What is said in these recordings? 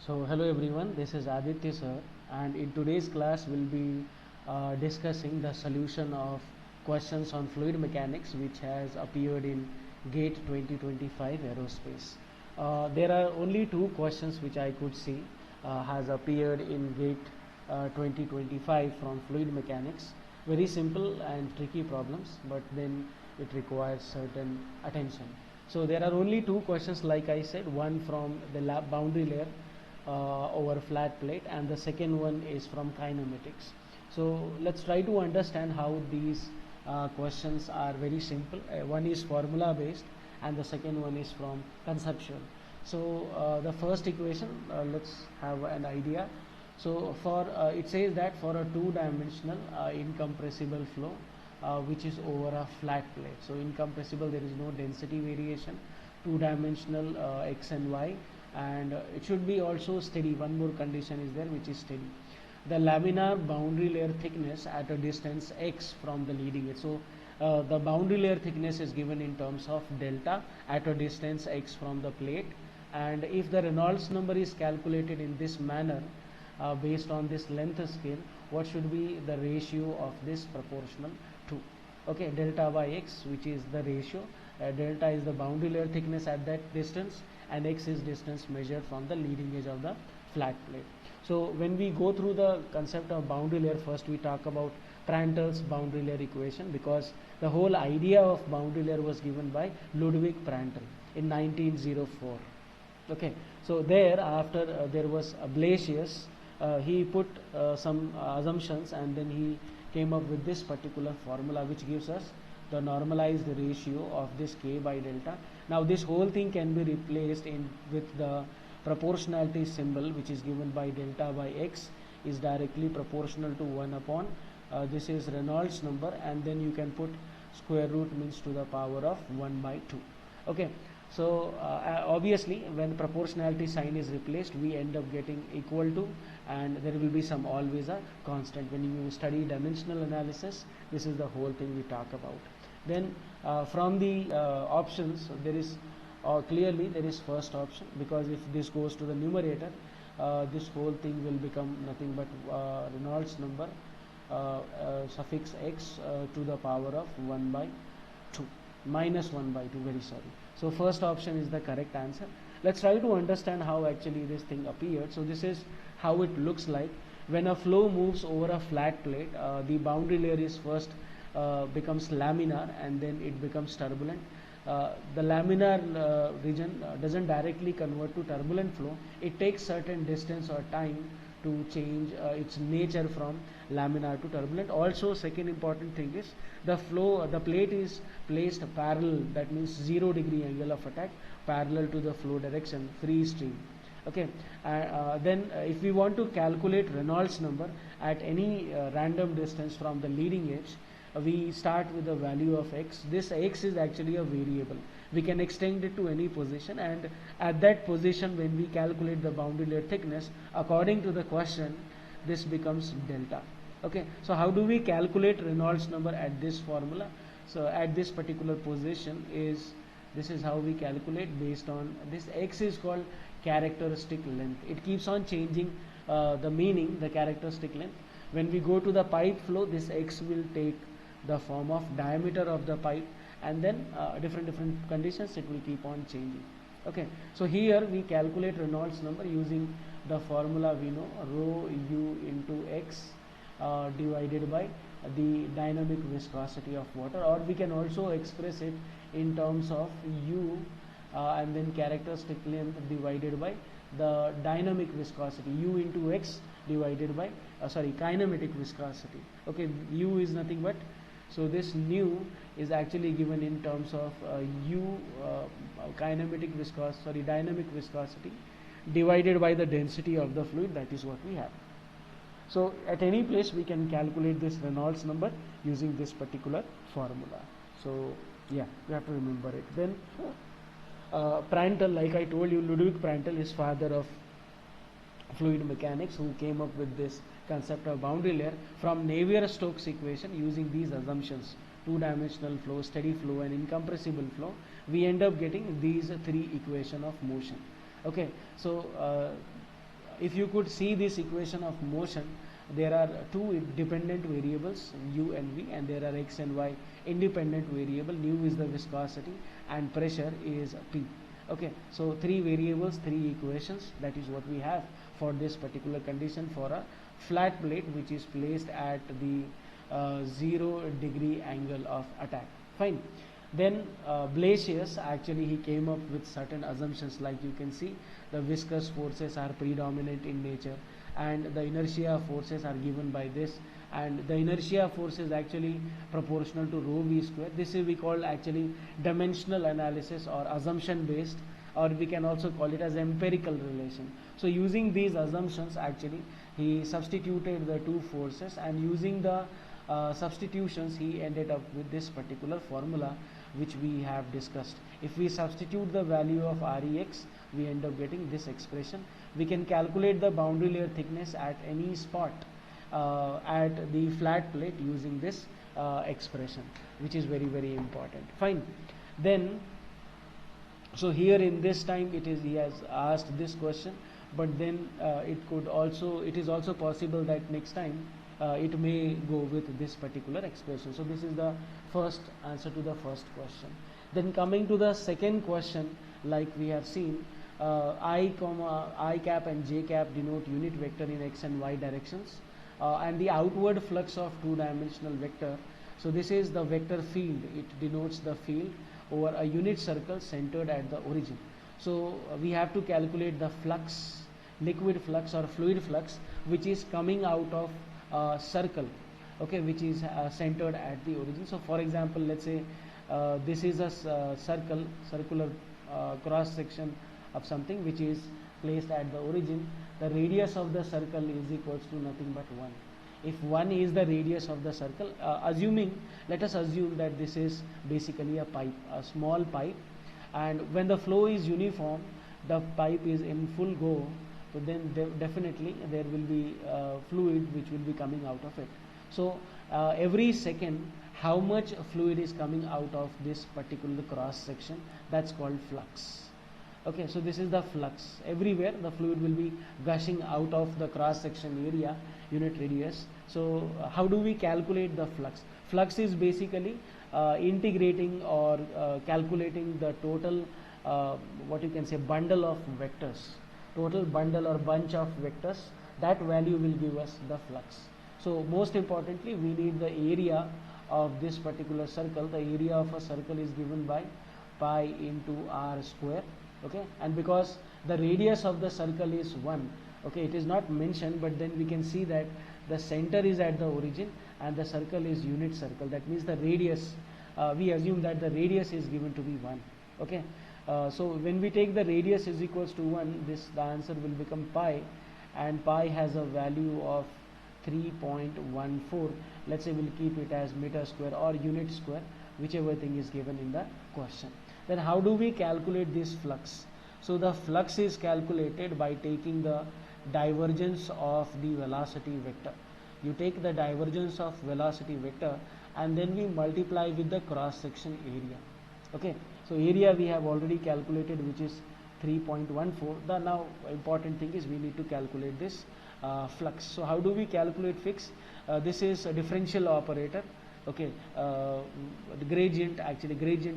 So hello everyone, this is Aditya sir, and in today's class we'll be discussing the solution of questions on fluid mechanics which has appeared in GATE 2025 Aerospace. There are only two questions which I could see has appeared in GATE 2025 from fluid mechanics. Very simple and tricky problems, but then it requires certain attention. So there are only two questions, like I said, one from the boundary layer over flat plate, and the second one is from kinematics. So let's try to understand how these questions are very simple. One is formula based and the second one is from conceptual. So the first equation, let's have an idea. So for it says that for a two-dimensional incompressible flow which is over a flat plate. So incompressible, there is no density variation, two-dimensional x and y, and it should be also steady. One more condition is there, which is steady. The laminar boundary layer thickness at a distance x from the leading edge. So the boundary layer thickness is given in terms of delta at a distance x from the plate, and if the Reynolds number is calculated in this manner based on this length scale, what should be the ratio of this proportional to? Okay, delta by x, which is the ratio. Delta is the boundary layer thickness at that distance, and x is distance measured from the leading edge of the flat plate. So when we go through the concept of boundary layer, first we talk about Prandtl's boundary layer equation, because the whole idea of boundary layer was given by Ludwig Prandtl in 1904. Okay, so there after there was Blasius, he put some assumptions, and then he came up with this particular formula which gives us the normalized ratio of this k by delta. Now this whole thing can be replaced with the proportionality symbol, which is given by delta by x is directly proportional to 1 upon this is Reynolds number, and then you can put square root means to the power of 1 by 2. Okay, so obviously when the proportionality sign is replaced, we end up getting equal to, and there will be some always a constant. When you study dimensional analysis, this is the whole thing we talk about. Then from the options, there is clearly there is first option, because if this goes to the numerator, this whole thing will become nothing but Reynolds number suffix x to the power of 1 by 2 minus 1 by 2, very sorry. So first option is the correct answer. Let's try to understand how actually this thing appeared. So this is how it looks like. When a flow moves over a flat plate, the boundary layer is first becomes laminar, and then it becomes turbulent. The laminar region doesn't directly convert to turbulent flow. It takes certain distance or time to change its nature from laminar to turbulent. Also, second important thing is the plate is placed parallel, that means 0 degree angle of attack, parallel to the flow direction, free stream. Okay, then if we want to calculate Reynolds number at any random distance from the leading edge, we start with the value of x. This x is actually a variable. We can extend it to any position, and at that position, when we calculate the boundary layer thickness according to the question, this becomes delta. Okay, so how do we calculate Reynolds number at this formula? So at this particular position this is how we calculate based on this. X is called characteristic length. It keeps on changing the meaning, the characteristic length. When we go to the pipe flow, this x will take the form of diameter of the pipe, and then different conditions, it will keep on changing. Okay, so here we calculate Reynolds number using the formula we know, rho u into x divided by the dynamic viscosity of water, or we can also express it in terms of u and then characteristic length divided by the dynamic viscosity, u into x divided by kinematic viscosity. Okay, u is nothing but, so this nu is actually given in terms of dynamic viscosity divided by the density of the fluid. That is what we have. So at any place we can calculate this Reynolds number using this particular formula. So yeah, you have to remember it. Then Prandtl, like I told you, Ludwig Prandtl is father of fluid mechanics, who came up with this concept of boundary layer from Navier-Stokes equation. Using these assumptions, two-dimensional flow, steady flow, and incompressible flow, we end up getting these three equation of motion. Okay, so if you could see this equation of motion, there are two dependent variables, u and v, and there are x and y independent variable. Nu is the viscosity and pressure is p. Okay, so three variables, three equations, that is what we have for this particular condition for a flat plate which is placed at the 0 degree angle of attack. Fine. Then Blasius, actually he came up with certain assumptions, like you can see the viscous forces are predominant in nature and the inertia forces are given by this, and the inertia force is actually proportional to rho v square. This is we call actually dimensional analysis or assumption based, or we can also call it as empirical relation. So using these assumptions, actually he substituted the two forces, and using the substitutions he ended up with this particular formula which we have discussed. If we substitute the value of Rex, we end up getting this expression. We can calculate the boundary layer thickness at any spot at the flat plate using this expression, which is very, very important. Fine. Then so here in this time he has asked this question, but then it is also possible that next time it may go with this particular expression. So this is the first answer to the first question. Then coming to the second question, like we have seen, I cap and j cap denote unit vector in x and y directions, and the outward flux of two-dimensional vector. So this is the vector field. It denotes the field over a unit circle centered at the origin. So we have to calculate the flux, liquid flux or fluid flux, which is coming out of circle, okay, which is centered at the origin. So for example, let's say this is a circular cross section of something which is placed at the origin. The radius of the circle is equals to nothing but 1. If 1 is the radius of the circle, let us assume that this is basically a pipe, a small pipe, and when the flow is uniform, the pipe is in full go, so then definitely there will be fluid which will be coming out of it. So every second, how much fluid is coming out of this particular cross section, that's called flux. Okay, so this is the flux. Everywhere the fluid will be gushing out of the cross section area, unit radius. So how do we calculate the flux? Flux is basically integrating or calculating the total what you can say bundle of vectors, total bundle or bunch of vectors. That value will give us the flux. So most importantly, we need the area of this particular circle. The area of a circle is given by pi into r square. Okay, and because the radius of the circle is 1, okay, it is not mentioned, but then we can see that the center is at the origin and the circle is unit circle. That means the radius, we assume that the radius is given to be 1. Okay, so when we take the radius is equals to 1, the answer will become pi, and pi has a value of 3.14. Let's say we'll keep it as meter square or unit square, whichever thing is given in the question. Then how do we calculate this flux? So the flux is calculated by taking the divergence of the velocity vector. You take the divergence of velocity vector and then we multiply with the cross section area. Okay, so area we have already calculated, which is 3.14. The now important thing is we need to calculate this flux. So how do we calculate flux? This is a differential operator. Okay, the gradient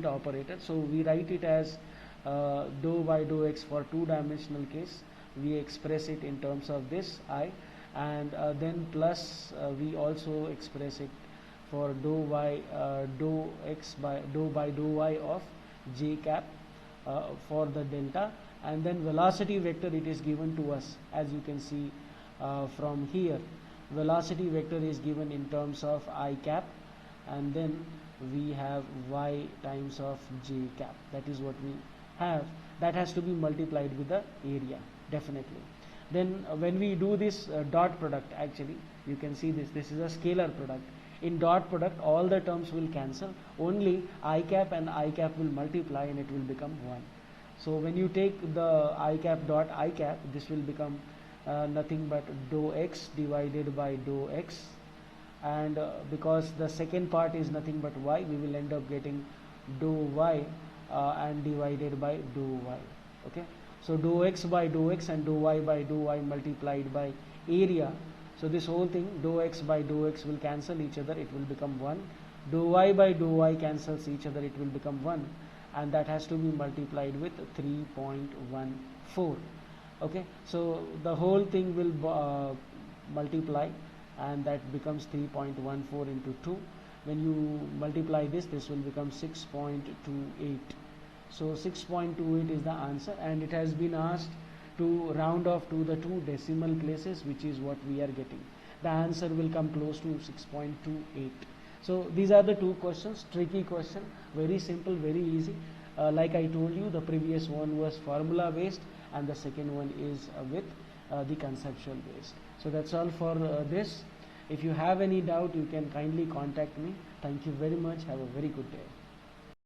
operator. So we write it as dou by dou x for two-dimensional case. We express it in terms of this I, and then plus we also express it for dou by dou x by dou y of j cap for the delta, and then velocity vector it is given to us, as you can see from here. Velocity vector is given in terms of I cap, and then we have y times of j cap. That is what we have. That has to be multiplied with the area, definitely. Then when we do this dot product, actually you can see this is a scalar product. In dot product all the terms will cancel, only I cap and I cap will multiply and it will become 1. So when you take the I cap dot I cap, this will become nothing but dou x divided by dou x, and because the second part is nothing but y, we will end up getting dou y and divided by dou y. Okay, So dou x by dou x and dou y by dou y multiplied by area. So this whole thing, dou x by dou x will cancel each other, it will become 1. Dou y by dou y cancels each other, it will become 1, and that has to be multiplied with 3.14. Okay, so the whole thing will multiply, and that becomes 3.14 into 2. When you multiply this will become 6.28. So 6.28 is the answer, and it has been asked to round off to the 2 decimal places, which is what we are getting. The answer will come close to 6.28. So these are the 2 questions, tricky question, very simple, very easy. Like I told you, the previous one was formula based, and the second one is with the conceptual based. So that's all for this. If you have any doubt, you can kindly contact me. Thank you very much. Have a very good day.